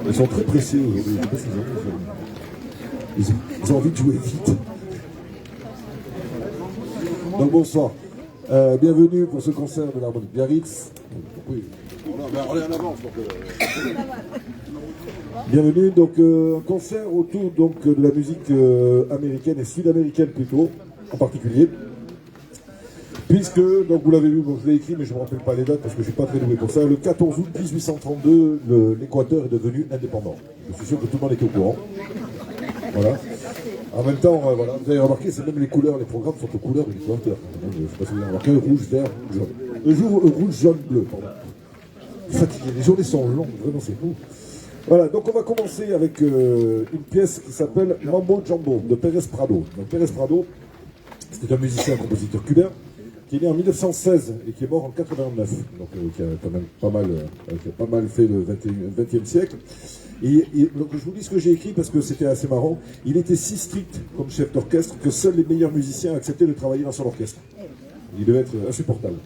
Ils sont très pressés aujourd'hui. Ils ont envie de jouer vite. Donc bonsoir. Bienvenue pour ce concert de l'harmonie Biarritz. Oui. On est en avance. Bienvenue, donc un concert autour donc, de la musique américaine et sud-américaine plutôt, en particulier. Puisque, donc vous l'avez vu, bon, je l'ai écrit mais je ne me rappelle pas les dates parce que je ne suis pas très doué pour ça. Le 14 août 1832, l'Équateur est devenu indépendant. Je suis sûr que tout le monde était au courant. Voilà. En même temps, voilà, vous avez remarqué, c'est même les couleurs, les programmes sont aux couleurs de l'Équateur. Je ne sais pas si vous avez remarqué, rouge, vert, jaune. Rouge, jaune, bleu, pardon. Fatigué, les journées sont longues, vraiment c'est fou. Voilà, donc on va commencer avec une pièce qui s'appelle Mambo Jambo de Pérez Prado. Donc Pérez Prado, c'était un musicien, compositeur cubain, qui est né en 1916 et qui est mort en 89, donc qui a quand même pas mal fait le 20e siècle. Et donc je vous dis ce que j'ai écrit parce que c'était assez marrant. Il était si strict comme chef d'orchestre que seuls les meilleurs musiciens acceptaient de travailler dans son orchestre. Il devait être insupportable.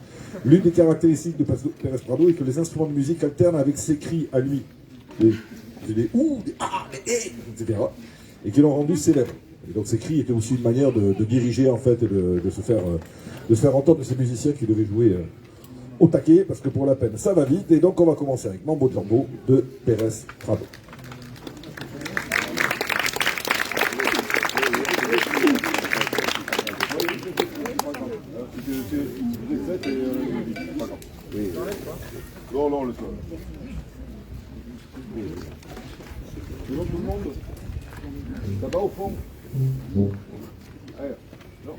L'une des caractéristiques de Pérez Prado est que les instruments de musique alternent avec ses cris à lui. Des ouh, des ah, des eh, etc. Et qui l'ont rendu célèbre. Et donc ces cris étaient aussi une manière de diriger en fait et de se faire entendre de ces musiciens qui devaient jouer au taquet parce que pour la peine ça va vite. Et donc on va commencer avec Mambo Jambo de Pérez Prado. Non, le soir. C'est bon tout le monde? Ça va au fond? Allez, non.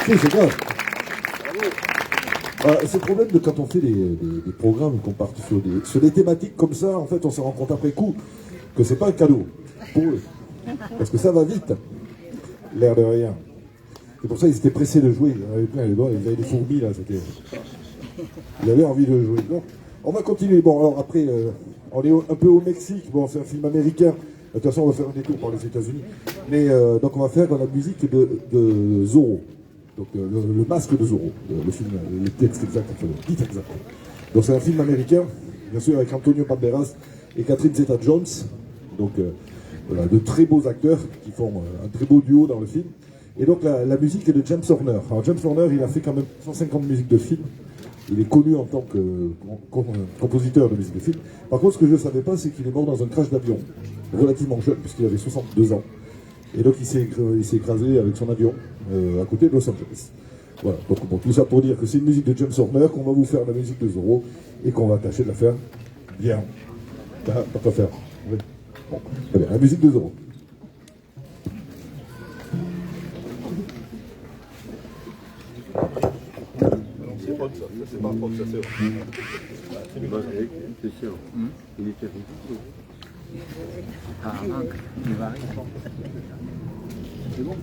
Si, c'est grave. C'est le problème de quand on fait des programmes, qu'on part sur des thématiques comme ça, en fait, on se rend compte après coup que c'est pas un cadeau pour eux. Parce que ça va vite, l'air de rien. C'est pour ça qu'ils étaient pressés de jouer. Ils avaient plein les doigts, ils avaient des fourmis là, c'était. Ils avaient envie de jouer. Bon, on va continuer. Bon, alors après, on est un peu au Mexique. Bon, c'est un film américain. De toute façon, on va faire un détour par les États-Unis. Mais donc, on va faire la musique de Zorro. Donc, le masque de Zorro. Le film, le texte exact, enfin, le titre exact. Donc, c'est un film américain, bien sûr, avec Antonio Banderas et Catherine Zeta-Jones. Donc, voilà, de très beaux acteurs qui font un très beau duo dans le film. Et donc, la musique est de James Horner. Alors, James Horner, il a fait quand même 150 musiques de films. Il est connu en tant que compositeur de musique de film. Par contre, ce que je ne savais pas, c'est qu'il est mort dans un crash d'avion, relativement jeune, puisqu'il avait 62 ans. Et donc, il s'est écrasé avec son avion à côté de Los Angeles. Voilà, donc bon, tout ça pour dire que c'est une musique de James Horner, qu'on va vous faire la musique de Zorro, et qu'on va tâcher de la faire bien. Pas faire. Oui. Bon, très bien, la musique de Zorro. C'est pas propre, ça c'est vrai. C'est sûr. Il était C'est bon.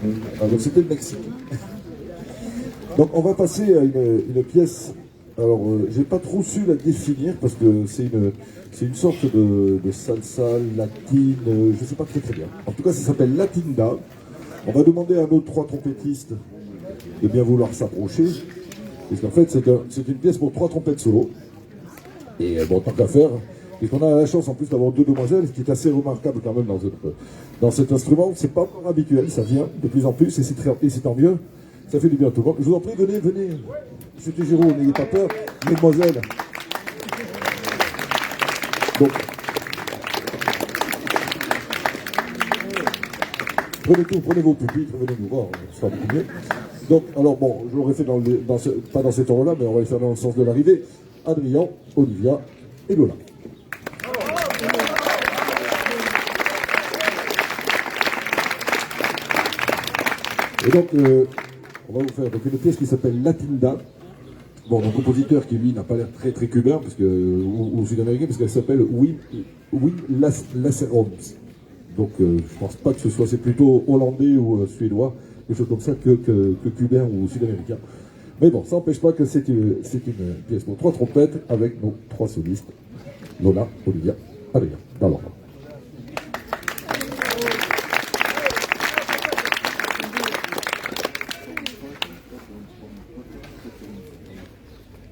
Donc c'était le Mexique. Donc on va passer à une pièce. Alors j'ai pas trop su la définir parce que c'est une sorte de salsa latine, je sais pas très bien. En tout cas ça s'appelle Latinda. On va demander à nos trois trompettistes de bien vouloir s'approcher. Parce qu'en fait c'est une pièce pour 3 trompettes solo. Et bon, tant qu'à faire, et qu'on a la chance en plus d'avoir 2 demoiselles, ce qui est assez remarquable quand même dans cet instrument. C'est pas encore habituel, ça vient de plus en plus, et c'est tant mieux. Ça fait du bien à tout le monde. Je vous en prie, venez. Monsieur Tégéraud, n'ayez pas peur, mesdemoiselles. Donc, prenez vos pupitres, venez nous voir, ce sera beaucoup mieux. Donc, alors bon, je l'aurais fait pas dans cet ordre-là, mais on va le faire dans le sens de l'arrivée. Adrien, Olivia et Lola. Et donc, on va vous faire une pièce qui s'appelle Latinda. Bon, un compositeur qui, lui, n'a pas l'air très cubain, ou sud-américain, parce qu'elle s'appelle Wim Lasserons. Donc, je pense pas que ce soit, c'est plutôt hollandais ou suédois, des choses comme ça, que cubain ou sud-américain. Mais bon, ça n'empêche pas que c'est une pièce pour 3 trompettes avec nos 3 solistes, Lola, Olivia, Adrien, dans l'ordre.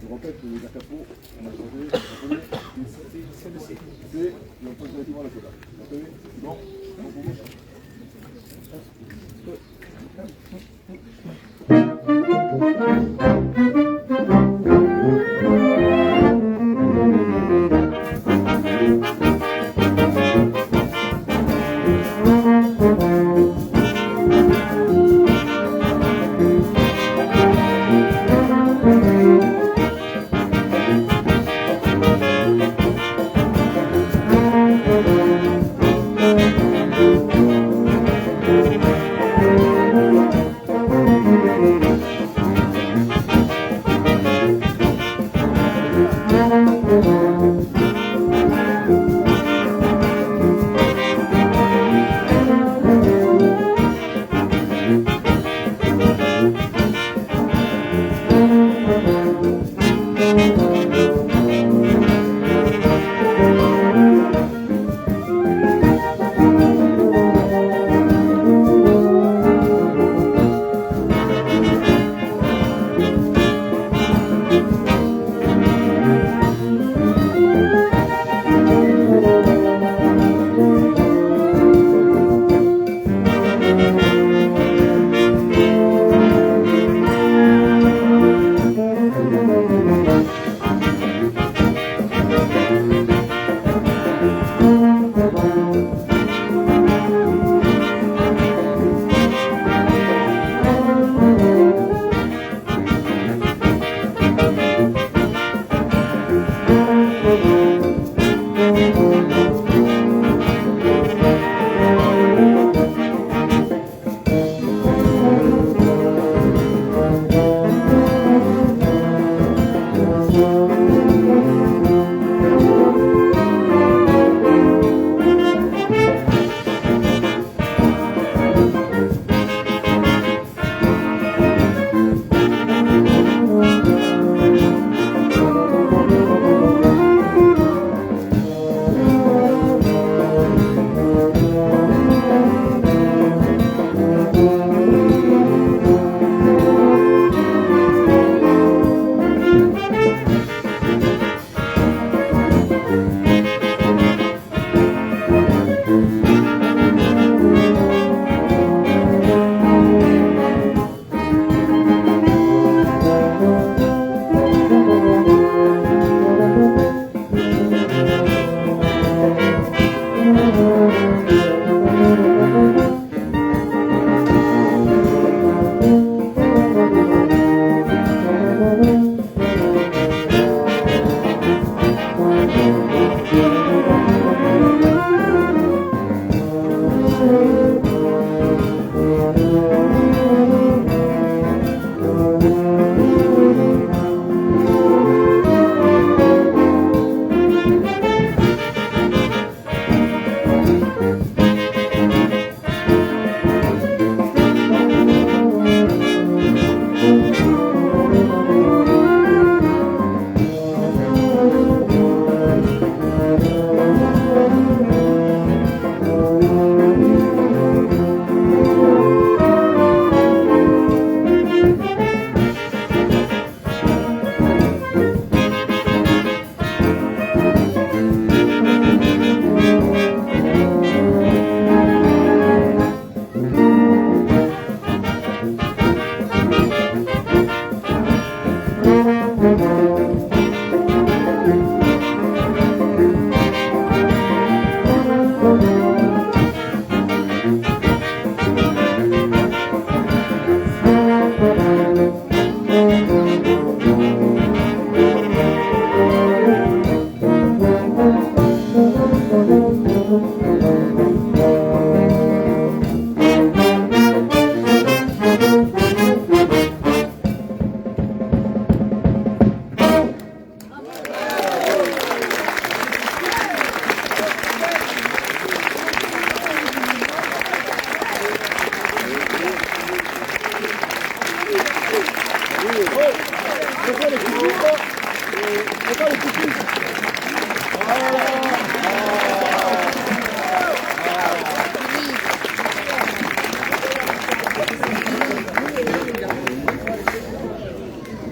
Je répète, la capot, on a changé, c'est, et on passe directement à la coda. Vous savez, c'est bon,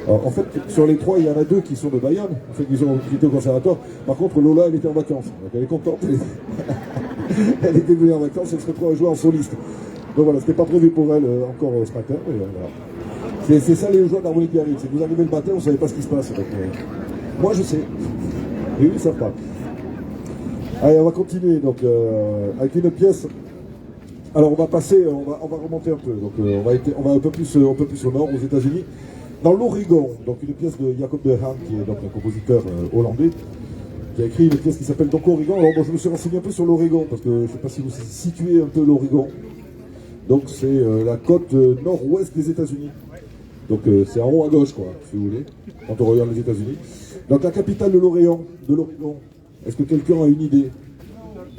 Alors, en fait, sur les trois, il y en a deux qui sont de Bayonne, en fait, qui étaient au conservatoire. Par contre, Lola, elle était en vacances. Donc elle est contente. Elle était venue en vacances, elle se retrouve à jouer en soliste. Donc voilà, c'était pas prévu pour elle encore ce matin. Mais, voilà. C'est ça les joies d'harmonie qui arrivent. C'est que vous arrivez le matin, vous savez pas ce qui se passe. Donc, moi, je sais. Et eux, ils savent pas. Allez, on va continuer donc, avec une pièce. Alors on va passer, on va remonter un peu. Donc on va un peu plus au nord, aux États-Unis, dans l'Oregon. Donc une pièce de Jacob de Haan, qui est donc un compositeur hollandais, qui a écrit une pièce qui s'appelle donc Oregon. Alors moi je me suis renseigné un peu sur l'Oregon parce que je ne sais pas si vous situez un peu l'Oregon. Donc c'est la côte nord-ouest des États-Unis. Donc c'est en haut à gauche, quoi, si vous voulez, quand on regarde les États-Unis. Donc la capitale de l'Oregon. Est-ce que quelqu'un a une idée?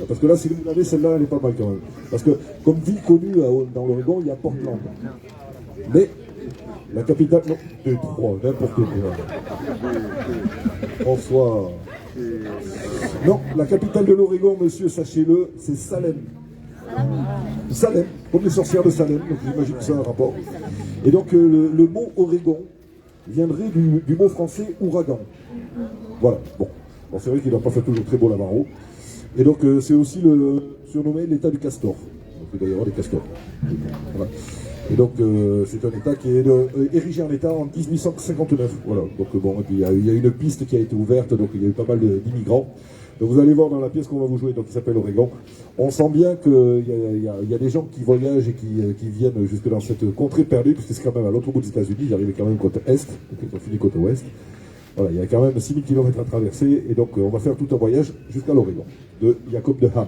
Parce que là, si vous l'avez, celle-là, elle est pas mal quand même. Parce que, comme ville connue dans l'Oregon, il y a Portland. Mais, la capitale, non, Détroit, n'importe quoi. François. Non, la capitale de l'Oregon, monsieur, sachez-le, c'est Salem. Salem, comme les sorcières de Salem, donc j'imagine que ça a un rapport. Et donc, le mot Oregon viendrait du mot français ouragan. Voilà, bon. Bon, c'est vrai qu'il n'a pas fait toujours très beau là-bas en haut. Et donc c'est aussi surnommé l'État du Castor. Donc il doit y avoir des castors. Voilà. Et donc c'est un État qui est érigé en État en 1859. Voilà. Donc bon, et puis, il y a une piste qui a été ouverte, donc il y a eu pas mal d'immigrants. Donc vous allez voir dans la pièce qu'on va vous jouer, donc qui s'appelle Oregon. On sent bien qu'il y a des gens qui voyagent et qui viennent jusque dans cette contrée perdue, puisque c'est quand même à l'autre bout des États-Unis. Ils arrivent quand même côte est, donc ils ont fini côte ouest. Voilà, il y a quand même 6000 km à traverser, et donc on va faire tout un voyage jusqu'à l'Oregon, de Jacob de Haan.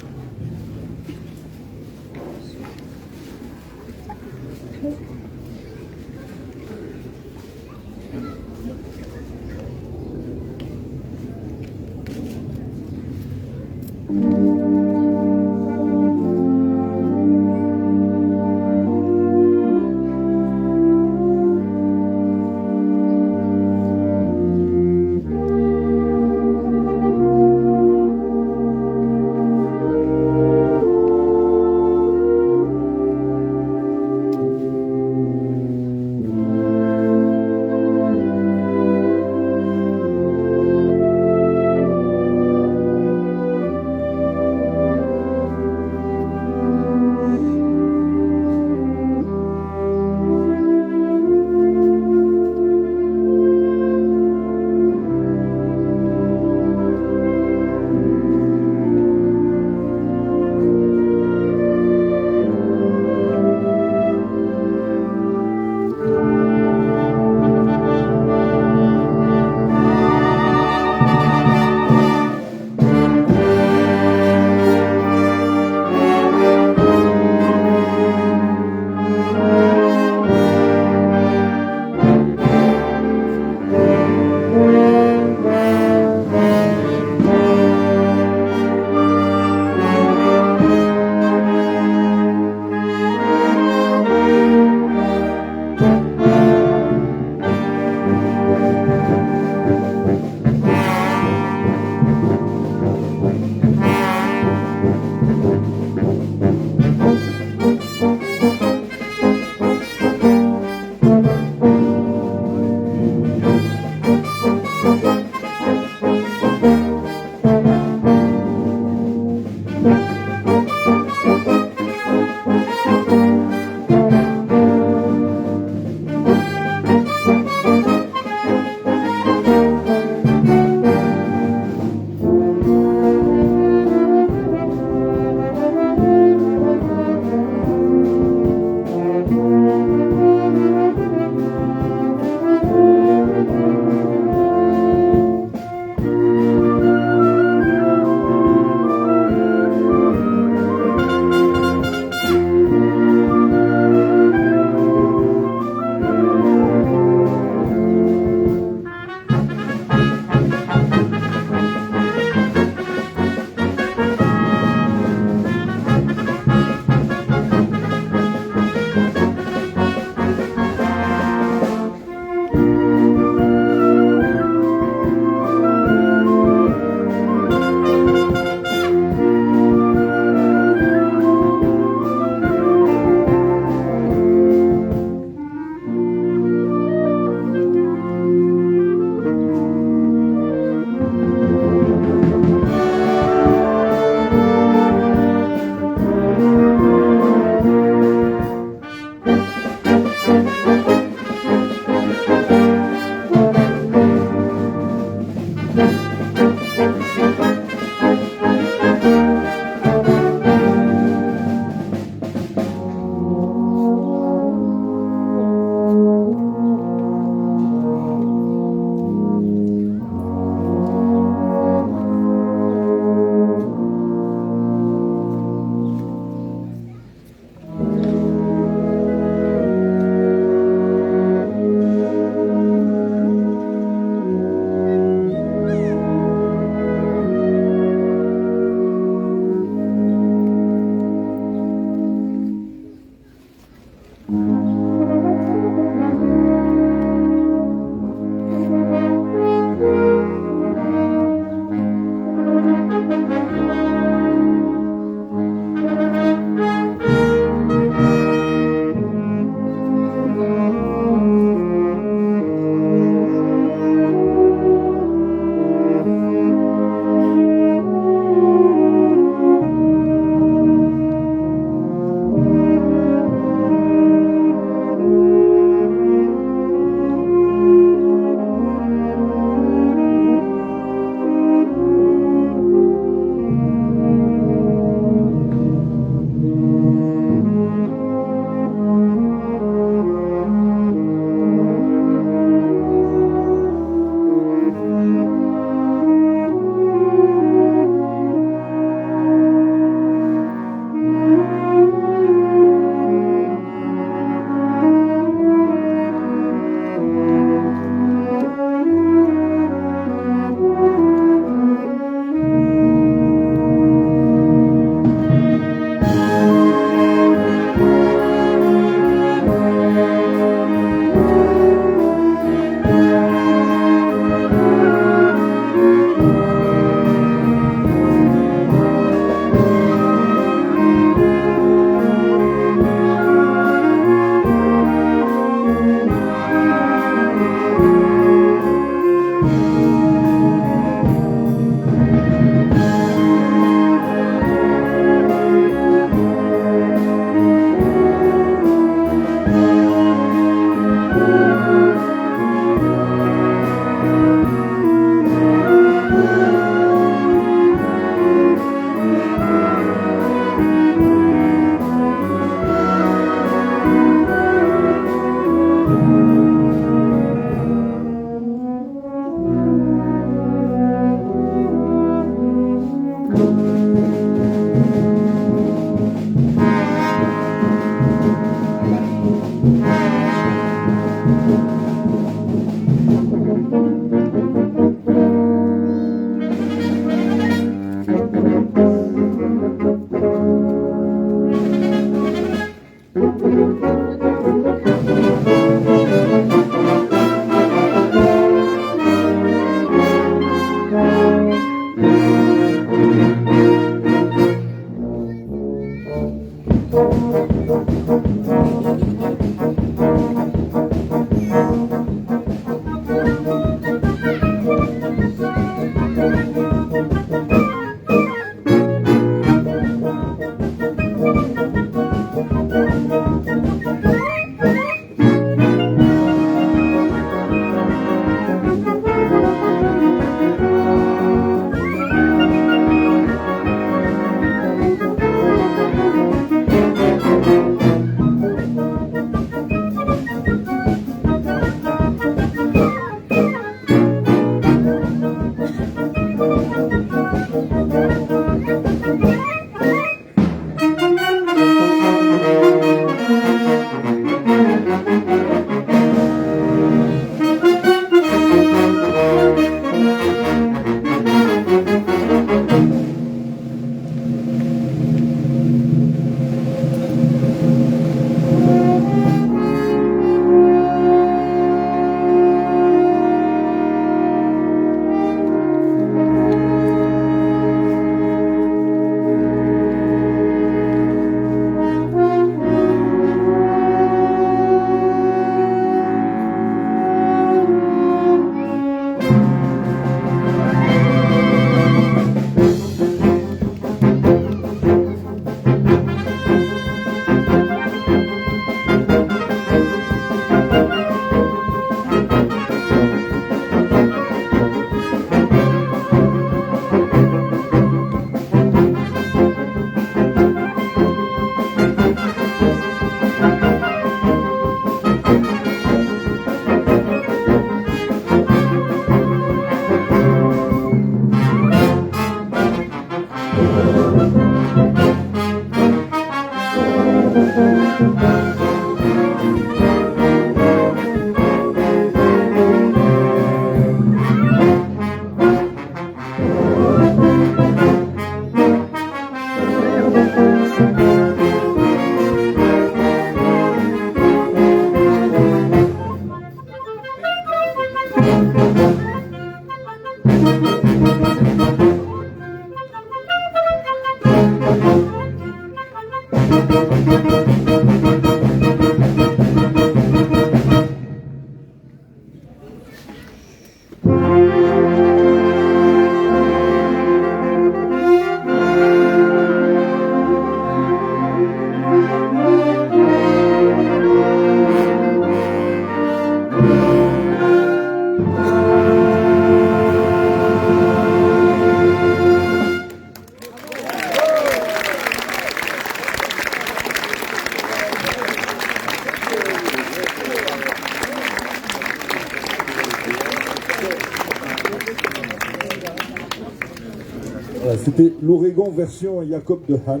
C'était l'Oregon version Jacob de Han.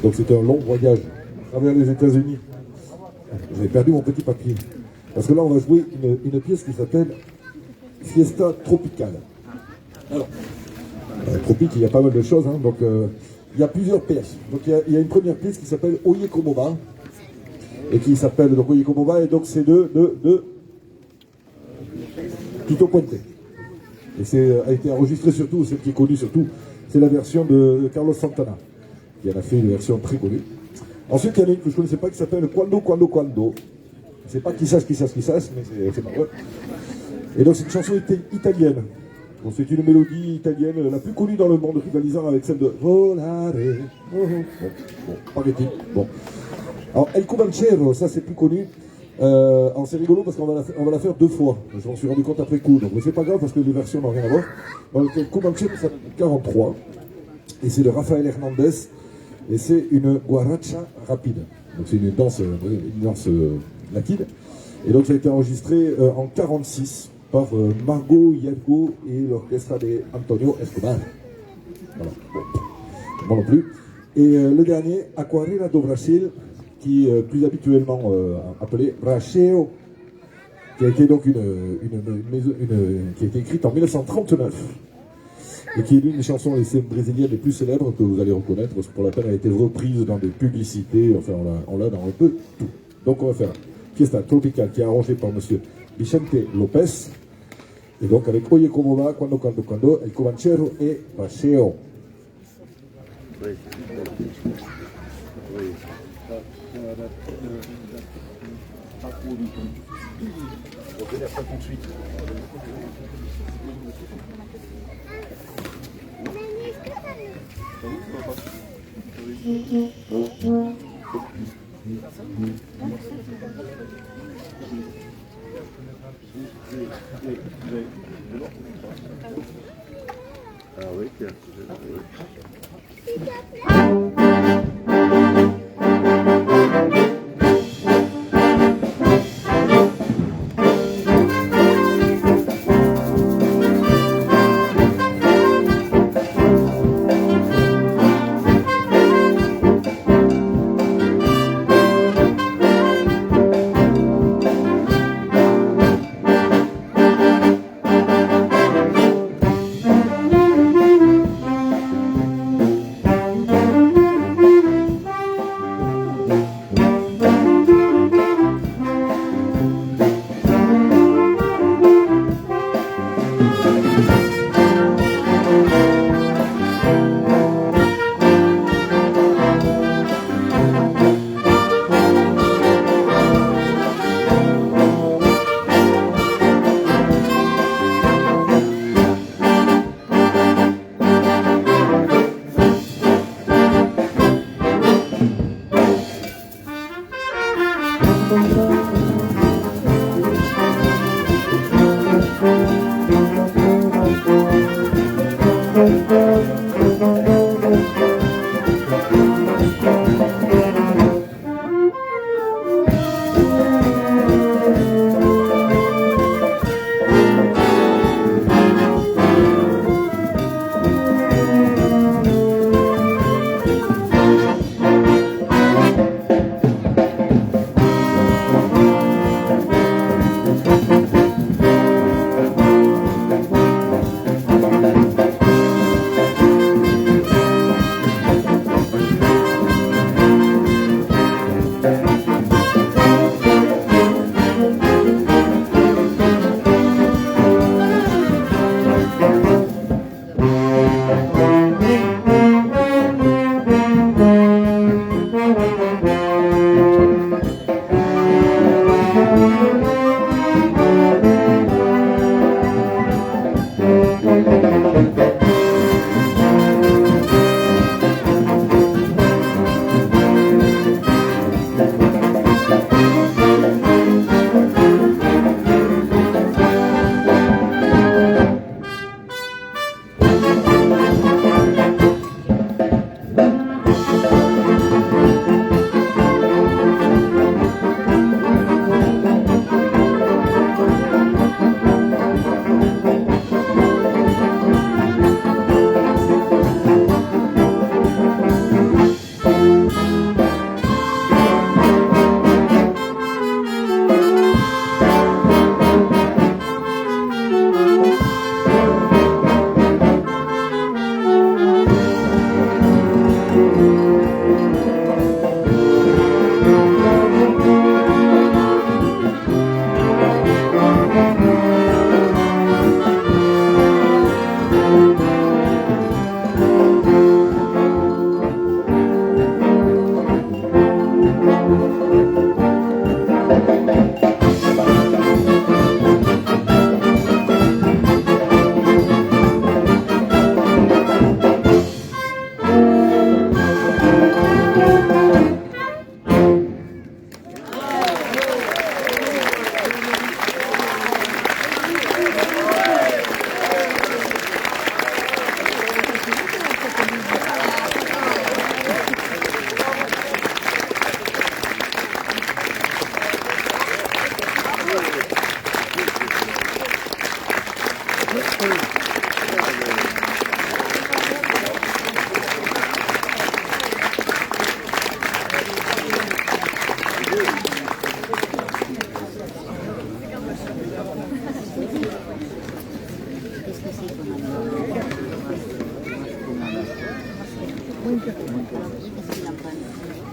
Donc c'était un long voyage à travers les États-Unis. J'avais perdu mon petit papier. Parce que là, on va jouer une pièce qui s'appelle Fiesta Tropicale. Alors, tropique, il y a pas mal de choses. Donc, il y a plusieurs pièces. Donc, il y a une première pièce qui s'appelle Oye Como Va. Et qui s'appelle donc Oye Como Va. Et donc, c'est de Tito Puente. Et a été enregistré surtout, celle qui est connue surtout, c'est la version de Carlos Santana, qui en a fait une version très connue. Ensuite, il y en a une que je ne connaissais pas qui s'appelle Quando, Quando, Quando. Je ne sais pas qui sache, mais c'est pas vrai. Et donc, c'est une chanson italienne. Bon, c'est une mélodie italienne la plus connue dans le monde, rivalisant avec celle de Volare. Bon, paraît-il. Bon. Alors, El Comanchero, ça c'est plus connu. Alors c'est rigolo parce qu'on va la faire deux fois. Je m'en suis rendu compte après coup. Donc, mais c'est pas grave parce que les versions n'ont rien à voir. Donc, El Comanchero, ça 43. Et c'est de Rafael Hernandez. Et c'est une guaracha rapide. Donc, c'est une danse latine. Et donc, ça a été enregistré en 46 par Margot Iago et l'orchestre de Antonio Escobar. Voilà. Bon. Moi non plus. Et le dernier, Aquarela do Brasil, qui est plus habituellement appelé Bracheo, qui a été donc qui a été écrite en 1939 et qui est l'une des chansons brésiliennes les plus célèbres que vous allez reconnaître parce que pour la peine elle a été reprise dans des publicités, enfin on l'a dans un peu tout. Donc on va faire Fiesta Tropical qui est arrangé par monsieur Vicente Lopez et donc avec Oye Como Va, Quando, Quando, Quando, El Comanchero et Bracheo. Oui. Oui. Pas trop vite. On va faire ça tout de suite. Ah oui, tiens.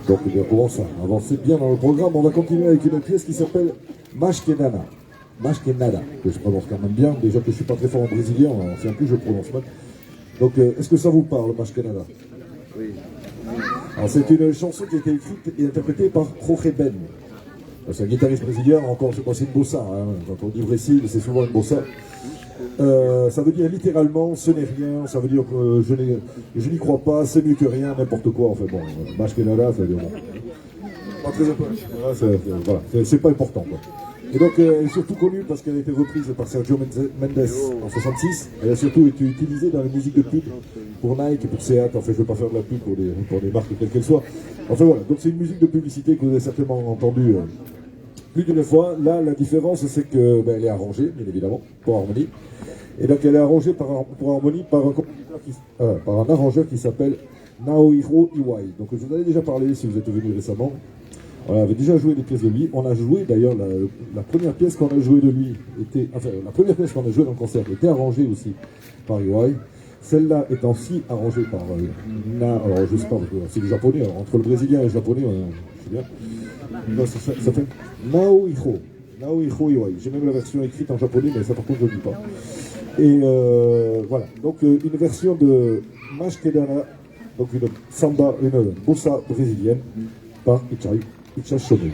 Donc on commence à avancer bien dans le programme. On va continuer avec une pièce qui s'appelle Mashkenana. Mashkenada, que je prononce quand même bien. Déjà que je suis pas très fort en brésilien, en plus je prononce mal. Donc est-ce que ça vous parle, Mashkenada? Oui. Alors c'est une chanson qui a été écrite et interprétée par Jorge Ben. C'est un guitariste brésilien, encore c'est une bossa. Hein. Quand on dit Brésil, c'est souvent une bossa. Ça veut dire littéralement ce n'est rien, ça veut dire que je n'y crois pas, c'est mieux que rien, n'importe quoi. Enfin bon, Mas que nada, ça veut dire bon. Pas très important. Voilà, c'est pas important quoi. Et donc elle est surtout connue parce qu'elle a été reprise par Sergio Mendes en 66. Elle a surtout été utilisée dans les musiques de pub pour Nike et pour Seat. Enfin, je ne veux pas faire de la pub pour des marques quelles qu'elles soient. Enfin voilà, donc c'est une musique de publicité que vous avez certainement entendue plus d'une fois. Là, la différence, c'est que elle est arrangée, bien évidemment, pour harmonie. Et donc elle est arrangée pour harmonie par un arrangeur qui s'appelle Naohiro Iwai. Donc je vous en ai déjà parlé si vous êtes venu récemment. On avait déjà joué des pièces de lui. On a joué d'ailleurs la première pièce qu'on a jouée de lui la première pièce qu'on a jouée dans le concert était arrangée aussi par Iwai. Celle-là étant si arrangée par alors je sais pas, c'est du japonais. Alors, entre le brésilien et le japonais, je sais bien. Non, ça s'appelle Naohiro Iwai. J'ai même la version écrite en japonais, mais ça par contre je ne le dis pas. Et voilà. Donc une version de Mas que nada, donc une samba, une bossa brésilienne par Icha Shomei.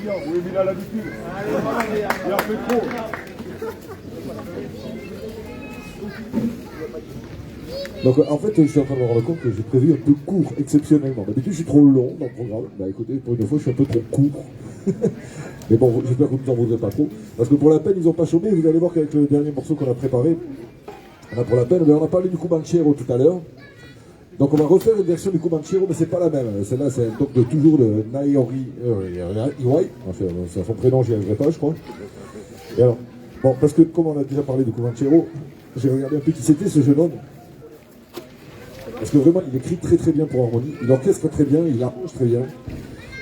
patient, oui, mais il a l'habitude. Il en fait trop. Donc en fait, je suis en train de me rendre compte que j'ai prévu un peu court, exceptionnellement. D'habitude, je suis trop long dans le programme. Bah écoutez, pour une fois, je suis un peu trop court. Mais bon, j'espère que vous ne en voudrez pas trop. Parce que pour la peine, ils n'ont pas chômé. Vous allez voir qu'avec le dernier morceau qu'on a préparé, on a pour la peine, on a parlé du Comanchero tout à l'heure. Donc on va refaire une version du Comanchero, mais c'est pas la même. Celle-là, c'est donc toujours de Naori Iwai. C'est son prénom, j'y arriverai pas, je crois. Et alors, bon, parce que comme on a déjà parlé du Comanchero, j'ai regardé un peu qui c'était ce jeune homme. Parce que vraiment, il écrit très très bien pour harmonie, il orchestre très bien, il arrange très bien.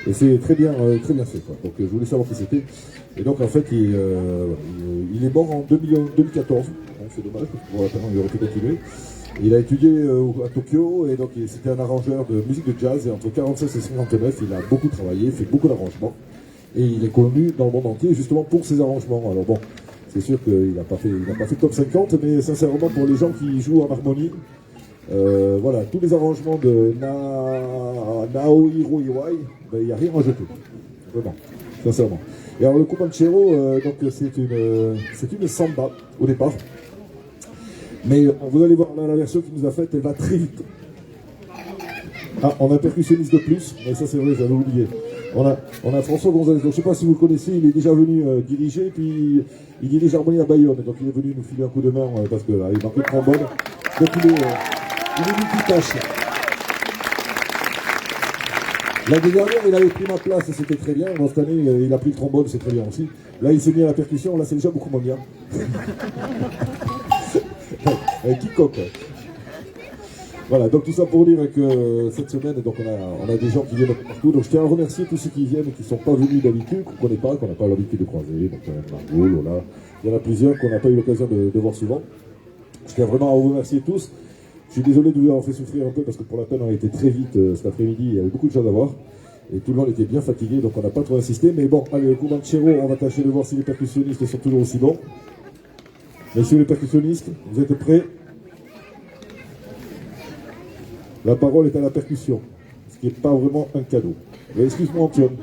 Et c'est très bien fait, quoi. Donc je voulais savoir qui c'était. Et donc en fait, il est mort en 2014. Donc, c'est dommage, parce que pour la peine, il aurait pu continuer. Il a étudié à Tokyo, et donc c'était un arrangeur de musique de jazz, et entre 1946 et 1959, il a beaucoup travaillé, fait beaucoup d'arrangements. Et il est connu dans le monde entier justement pour ses arrangements. Alors bon, c'est sûr qu'il n'a pas fait top 50, mais sincèrement, pour les gens qui jouent en harmonie, voilà, tous les arrangements de Naohiro Iwai, ben, il n'y a rien à jeter. Vraiment, sincèrement. Et alors le Comanchero, donc c'est une samba au départ. Mais vous allez voir là, la version qu'il nous a faite, elle va très vite. Ah, on a un percussionniste de plus, mais ça c'est vrai, j'avais oublié. On a François Gonzalez, donc je ne sais pas si vous le connaissez, il est déjà venu diriger, puis il dirige l'harmonie à Bayonne, donc il est venu nous filer un coup de main parce qu'il manquait de trombone. Donc il est multitâche. L'année dernière, il avait pris ma place et c'était très bien. Bon, cette année, il a pris le trombone, c'est très bien aussi. Là, il s'est mis à la percussion, là c'est déjà beaucoup moins bien. Qui coque. Voilà, donc tout ça pour dire que cette semaine, donc on a des gens qui viennent partout. Donc je tiens à remercier tous ceux qui viennent et qui ne sont pas venus d'habitude, qu'on ne connaît pas, qu'on n'a pas l'habitude de croiser. Donc Margot, Lola, il y en a plusieurs qu'on n'a pas eu l'occasion de voir souvent. Je tiens vraiment à vous remercier tous. Je suis désolé de vous avoir fait souffrir un peu parce que pour la peine on a été très vite cet après-midi, il y avait beaucoup de choses à voir. Et tout le monde était bien fatigué, donc on n'a pas trop insisté. Mais bon, allez, le Comanchero, on va tâcher de voir si les percussionnistes sont toujours aussi bons. Messieurs les percussionnistes, vous êtes prêts? La parole est à la percussion, ce qui n'est pas vraiment un cadeau. Excuse-moi Antoine.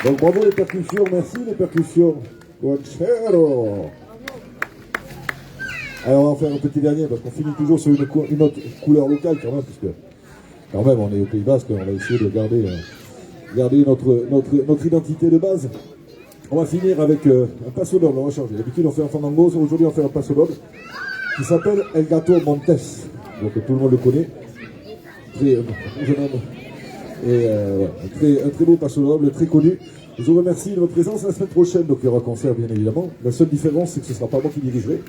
Donc bravo les percussions, merci les percussions. Concerto. Alors on va en faire un petit dernier parce qu'on finit toujours sur une autre couleur locale quand même, puisque quand même on est au Pays Basque, on va essayer de garder notre identité de base. On va finir avec un passo doble, on va changer. D'habitude on fait un fandango, aujourd'hui on fait un passo doble qui s'appelle El Gato Montes. Donc tout le monde le connaît. Très jeune homme. Et un très beau passo doble, très connu. Je vous remercie de votre présence. La semaine prochaine, donc il y aura concert bien évidemment. La seule différence c'est que ce ne sera pas moi qui dirigerai.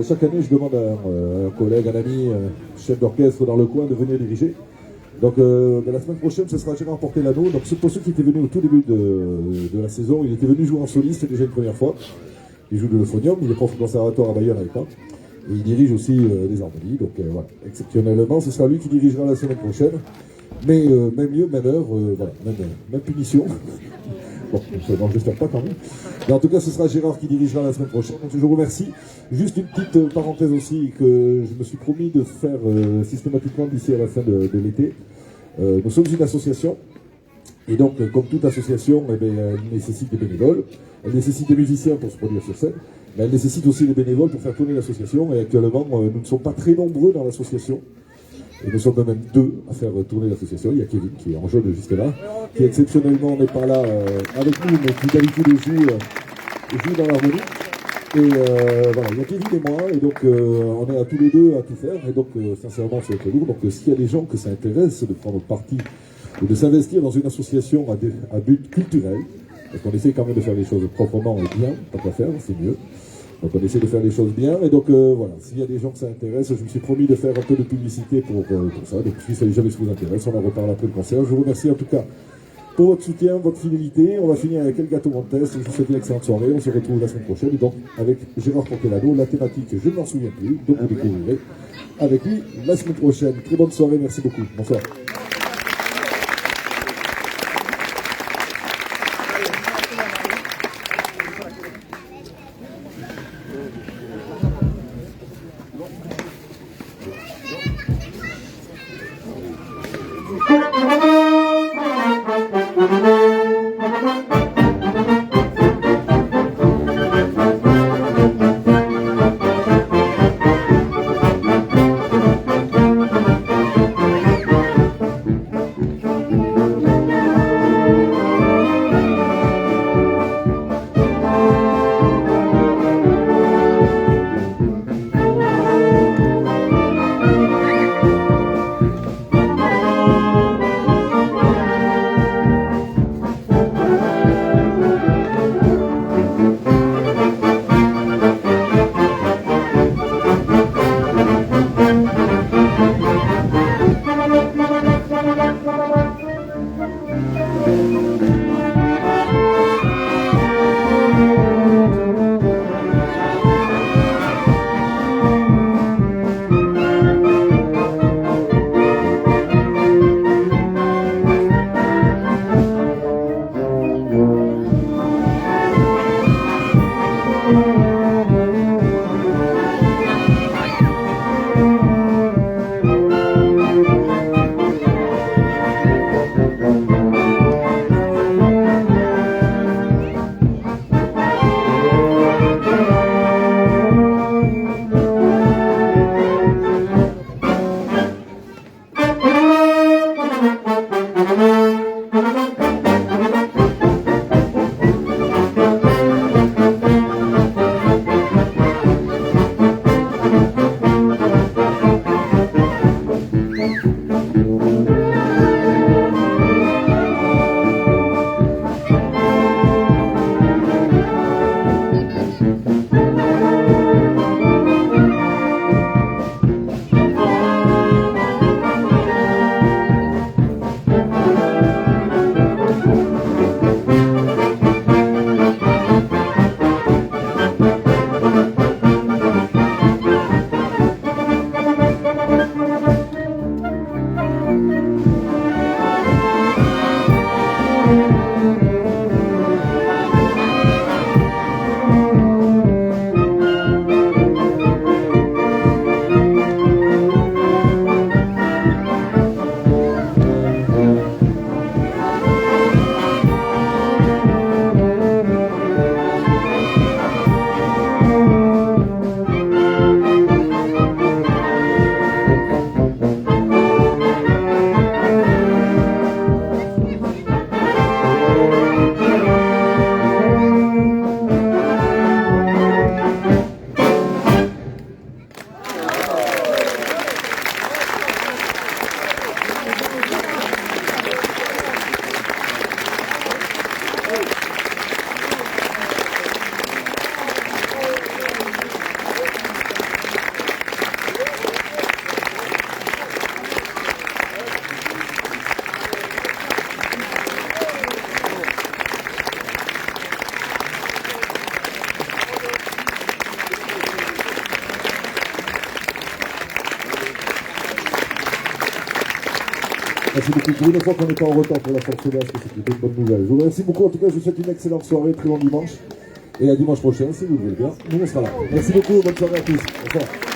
Chaque année je demande à un collègue, un ami, chef d'orchestre dans le coin de venir diriger. Donc la semaine prochaine ce sera Gérard Portelano. Donc pour ceux qui étaient venus au tout début de la saison, il était venu jouer en soliste déjà une première fois. Il joue de l'euphonium, il est prof au conservatoire à Bayonne avec moi. Et il dirige aussi les harmonies, donc voilà, exceptionnellement, ce sera lui qui dirigera la semaine prochaine. Mais même lieu, même heure, voilà, même punition. Bon, j'espère pas quand même. Mais en tout cas, ce sera Gérard qui dirigera la semaine prochaine. Donc je vous remercie. Juste une petite parenthèse aussi que je me suis promis de faire systématiquement d'ici à la fin de l'été. Nous sommes une association. Et donc, comme toute association, eh bien, elle nécessite des bénévoles. Elle nécessite des musiciens pour se produire sur scène. Mais elle nécessite aussi des bénévoles pour faire tourner l'association. Et actuellement, nous ne sommes pas très nombreux dans l'association. Et nous sommes même deux à faire tourner l'association. Il y a Kevin qui est en jeu juste là, qui exceptionnellement n'est pas là avec nous, mais qui d'habitude joue dans l'harmonie. Et voilà, il y a Kevin et moi, et donc on est à tous les deux à tout faire. Et donc sincèrement, c'est très lourd. Donc s'il y a des gens que ça intéresse de prendre parti ou de s'investir dans une association à but culturel, parce qu'on essaie quand même de faire les choses proprement et bien, pas qu'à faire, c'est mieux. Donc on essaie de faire les choses bien, et donc voilà, s'il y a des gens que ça intéresse, je me suis promis de faire un peu de publicité pour ça, donc si ça jamais vous intéresse, on en reparle après le concert. Je vous remercie en tout cas pour votre soutien, votre fidélité. On va finir avec El Gato Montes, je vous souhaite une excellente soirée, on se retrouve la semaine prochaine, et donc avec Gérard Portelano, la thématique je ne m'en souviens plus, donc vous découvrirez avec lui la semaine prochaine. Très bonne soirée, merci beaucoup, bonsoir. Merci beaucoup. Pour une fois qu'on n'est pas en retard pour la force d'âge, c'est plutôt une bonne nouvelle. Je vous remercie beaucoup. En tout cas, je vous souhaite une excellente soirée, très bon dimanche. Et à dimanche prochain, si vous le voulez bien. Nous, on sera là. Merci beaucoup. Bonne soirée à tous. Au revoir.